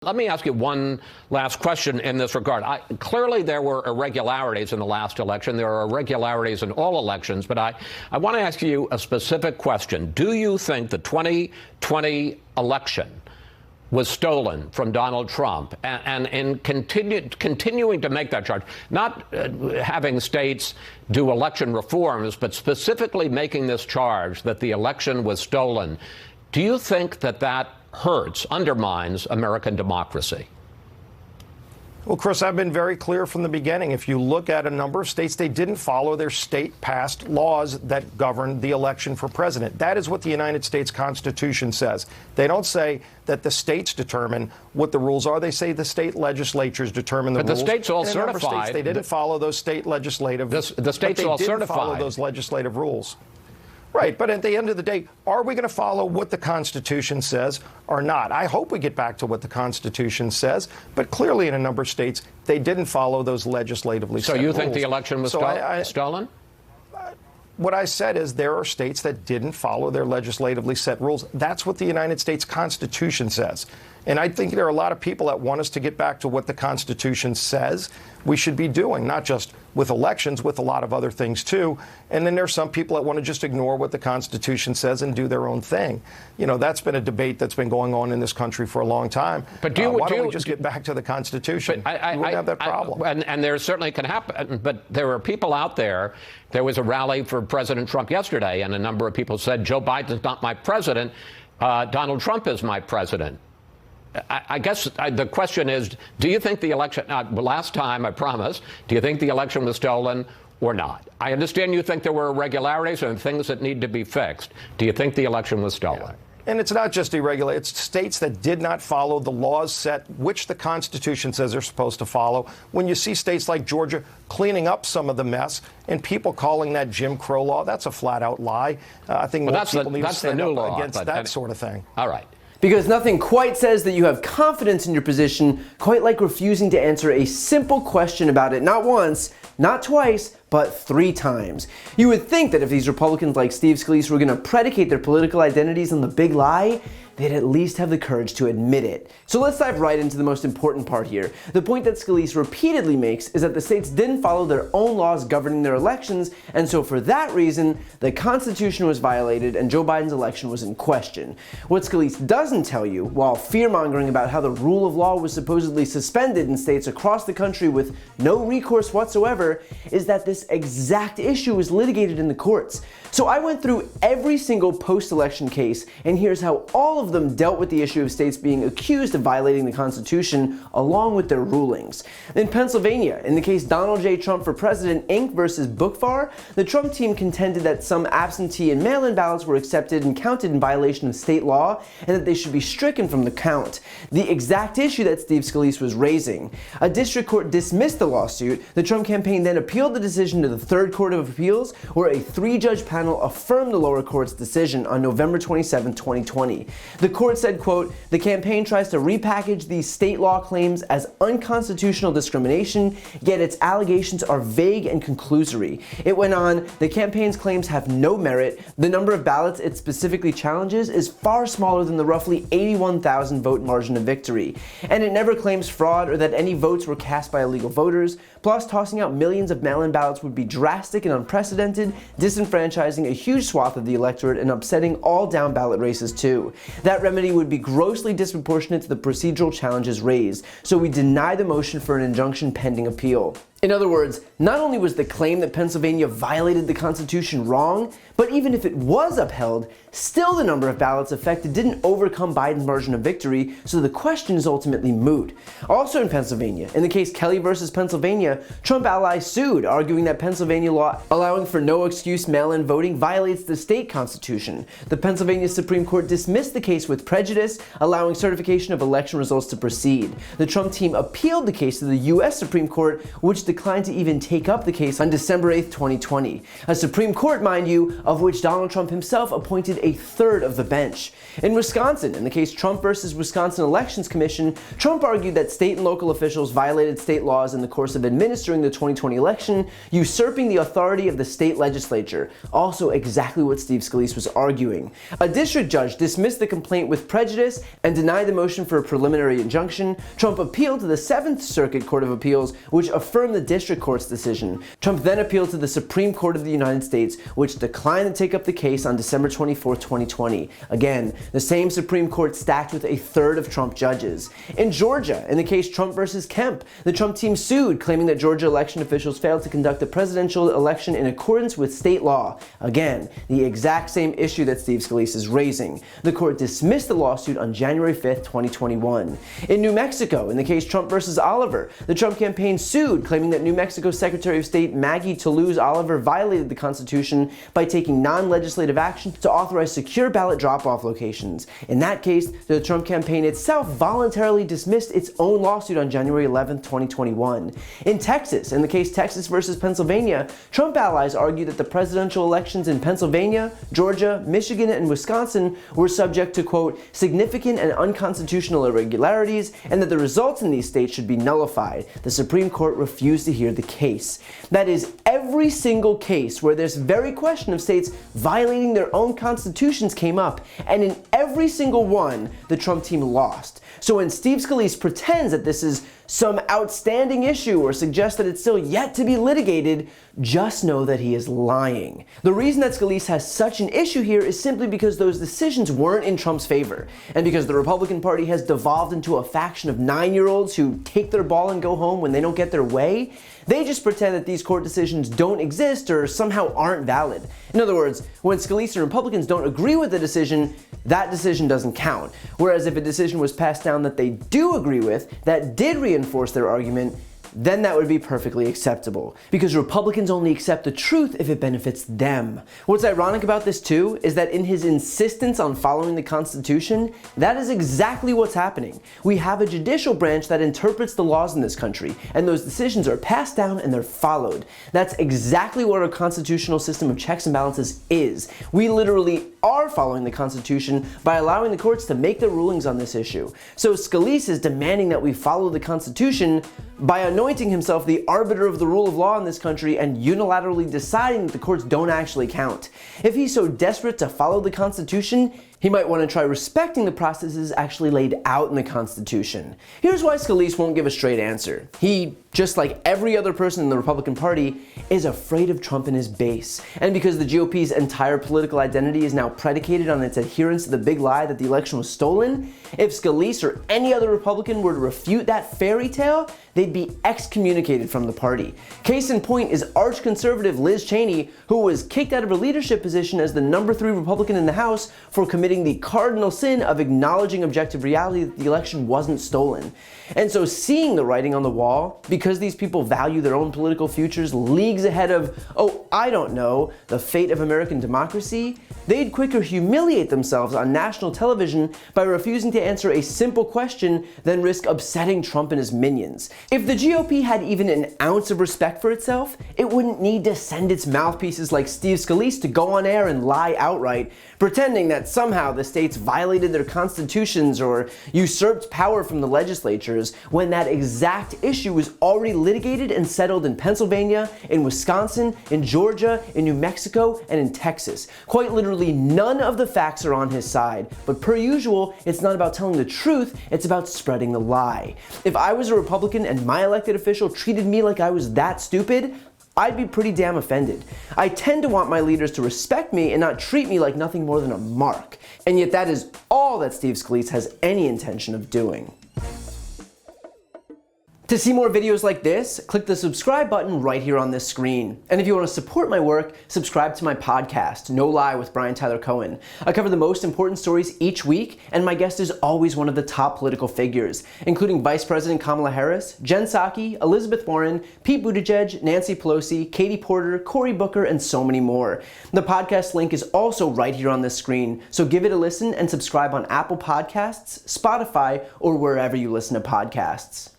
Let me ask you one last question in this regard. Clearly, there were irregularities in the last election. There are irregularities in all elections. But I want to ask you a specific question. Do you think the 2020 election was stolen from Donald Trump? And in continuing to make that charge, not having states do election reforms, but specifically making this charge that the election was stolen, do you think that that hurts, undermines American democracy? Well, Chris, I've been very clear from the beginning. If you look at a number of states, they didn't follow their state-passed laws that govern the election for president. That is what the United States Constitution says. They don't say that the states determine what the rules are. They say the state legislatures determine the rules. But the states all and in certified. States, they didn't follow those state legislative. The states all certified. They didn't follow those legislative rules. Right, but at the end of the day, are we going to follow what the Constitution says or not? I hope we get back to what the Constitution says, but clearly in a number of states, they didn't follow those legislatively set rules. So you think the election was stolen? What I said is there are states that didn't follow their legislatively set rules. That's what the United States Constitution says. And I think there are a lot of people that want us to get back to what the Constitution says we should be doing, not just with elections, with a lot of other things, too. And then there are some people that want to just ignore what the Constitution says and do their own thing. You know, that's been a debate that's been going on in this country for a long time. But why don't we just get back to the Constitution? We wouldn't have that problem. And there certainly can happen. But there are people out there. There was a rally for President Trump yesterday, and a number of people said, Joe Biden's not my president. Donald Trump is my president. I guess the question is, do you think the election, last time I promise, do you think the election was stolen or not? I understand you think there were irregularities and things that need to be fixed. Do you think the election was stolen? Yeah. And it's not just irregular. It's states that did not follow the laws set, which the Constitution says they're supposed to follow. When you see states like Georgia cleaning up some of the mess and people calling that Jim Crow law, that's a flat-out lie. I think most people need to stand up against that sort of thing. All right. Because nothing quite says that you have confidence in your position quite like refusing to answer a simple question about it not once, not twice, but 3 times. You would think that if these Republicans like Steve Scalise were going to predicate their political identities on the big lie, they'd at least have the courage to admit it. So let's dive right into the most important part here. The point that Scalise repeatedly makes is that the states didn't follow their own laws governing their elections, and so for that reason, the Constitution was violated and Joe Biden's election was in question. What Scalise doesn't tell you, while fear-mongering about how the rule of law was supposedly suspended in states across the country with no recourse whatsoever, is that this exact issue was litigated in the courts. So I went through every single post-election case, and here's how all of them dealt with the issue of states being accused of violating the Constitution, along with their rulings. In Pennsylvania, in the case Donald J. Trump for President Inc. versus Bookfar, the Trump team contended that some absentee and mail-in ballots were accepted and counted in violation of state law, and that they should be stricken from the count. The exact issue that Steve Scalise was raising. A district court dismissed the lawsuit. The Trump campaign then appealed the decision to the Third Court of Appeals, where a 3-judge panel affirmed the lower court's decision on November 27, 2020. The court said, quote, "The campaign tries to repackage these state law claims as unconstitutional discrimination, yet its allegations are vague and conclusory." It went on, "The campaign's claims have no merit. The number of ballots it specifically challenges is far smaller than the roughly 81,000 vote margin of victory. And it never claims fraud or that any votes were cast by illegal voters. Plus, tossing out millions of mail-in ballots would be drastic and unprecedented, disenfranchising a huge swath of the electorate and upsetting all down-ballot races too. That remedy would be grossly disproportionate to the procedural challenges raised, so we deny the motion for an injunction pending appeal." In other words, not only was the claim that Pennsylvania violated the Constitution wrong, but even if it was upheld, still the number of ballots affected didn't overcome Biden's margin of victory, so the question is ultimately moot. Also in Pennsylvania, in the case Kelly versus Pennsylvania, Trump allies sued, arguing that Pennsylvania law allowing for no excuse mail-in voting violates the state constitution. The Pennsylvania Supreme Court dismissed the case with prejudice, allowing certification of election results to proceed. The Trump team appealed the case to the U.S. Supreme Court, which declined to even take up the case on December 8, 2020. A Supreme Court, mind you, of which Donald Trump himself appointed a third of the bench. In Wisconsin, in the case Trump versus Wisconsin Elections Commission, Trump argued that state and local officials violated state laws in the course of administering the 2020 election, usurping the authority of the state legislature. Also exactly what Steve Scalise was arguing. A district judge dismissed the complaint with prejudice and denied the motion for a preliminary injunction. Trump appealed to the 7th Circuit Court of Appeals, which affirmed the district court's decision. Trump then appealed to the Supreme Court of the United States, which declined to take up the case on December 24, 2020. Again, the same Supreme Court stacked with a third of Trump judges. In Georgia, in the case Trump versus Kemp, the Trump team sued, claiming that Georgia election officials failed to conduct the presidential election in accordance with state law. Again, the exact same issue that Steve Scalise is raising. The court dismissed the lawsuit on January 5th, 2021. In New Mexico, in the case Trump versus Oliver, the Trump campaign sued, claiming that New Mexico Secretary of State Maggie Toulouse Oliver violated the Constitution by taking non-legislative action to authorize secure ballot drop-off locations. In that case, the Trump campaign itself voluntarily dismissed its own lawsuit on January 11, 2021. In Texas, in the case Texas versus Pennsylvania, Trump allies argued that the presidential elections in Pennsylvania, Georgia, Michigan, and Wisconsin were subject to, quote, significant and unconstitutional irregularities, and that the results in these states should be nullified. The Supreme Court refused to hear the case. That is, every single case where this very question of states violating their own constitutions came up, and in every single one, the Trump team lost. So when Steve Scalise pretends that this is some outstanding issue or suggests that it's still yet to be litigated, just know that he is lying. The reason that Scalise has such an issue here is simply because those decisions weren't in Trump's favor, and because the Republican Party has devolved into a faction of 9-year-olds who take their ball and go home when they don't get their way. They just pretend that these court decisions don't exist or somehow aren't valid. In other words, when Scalise and Republicans don't agree with the decision, that decision doesn't count. Whereas if a decision was passed down that they do agree with, that did reinforce their argument, then that would be perfectly acceptable. Because Republicans only accept the truth if it benefits them. What's ironic about this too is that in his insistence on following the Constitution, that is exactly what's happening. We have a judicial branch that interprets the laws in this country, and those decisions are passed down and they're followed. That's exactly what our constitutional system of checks and balances is. We literally are following the Constitution by allowing the courts to make their rulings on this issue. So Scalise is demanding that we follow the Constitution by anointing himself the arbiter of the rule of law in this country and unilaterally deciding that the courts don't actually count. If he's so desperate to follow the Constitution, he might want to try respecting the processes actually laid out in the Constitution. Here's why Scalise won't give a straight answer. He, just like every other person in the Republican Party, is afraid of Trump and his base. And because the GOP's entire political identity is now predicated on its adherence to the big lie that the election was stolen, if Scalise or any other Republican were to refute that fairy tale, they'd be excommunicated from the party. Case in point is arch-conservative Liz Cheney, who was kicked out of her leadership position as the number 3 Republican in the House for committing the cardinal sin of acknowledging objective reality that the election wasn't stolen. And so seeing the writing on the wall, because these people value their own political futures leagues ahead of, oh, I don't know, the fate of American democracy, they'd quicker humiliate themselves on national television by refusing to answer a simple question than risk upsetting Trump and his minions. If the GOP had even an ounce of respect for itself, it wouldn't need to send its mouthpieces like Steve Scalise to go on air and lie outright, pretending that somehow the states violated their constitutions or usurped power from the legislatures, when that exact issue was already litigated and settled in Pennsylvania, in Wisconsin, in Georgia, in New Mexico, and in Texas. Quite literally none of the facts are on his side, but per usual, it's not about telling the truth, it's about spreading the lie. If I was a Republican and my elected official treated me like I was that stupid, I'd be pretty damn offended. I tend to want my leaders to respect me and not treat me like nothing more than a mark. And yet that is all that Steve Scalise has any intention of doing. To see more videos like this, click the subscribe button right here on this screen. And if you want to support my work, subscribe to my podcast, No Lie with Brian Tyler Cohen. I cover the most important stories each week, and my guest is always one of the top political figures, including Vice President Kamala Harris, Jen Psaki, Elizabeth Warren, Pete Buttigieg, Nancy Pelosi, Katie Porter, Cory Booker, and so many more. The podcast link is also right here on this screen, so give it a listen and subscribe on Apple Podcasts, Spotify, or wherever you listen to podcasts.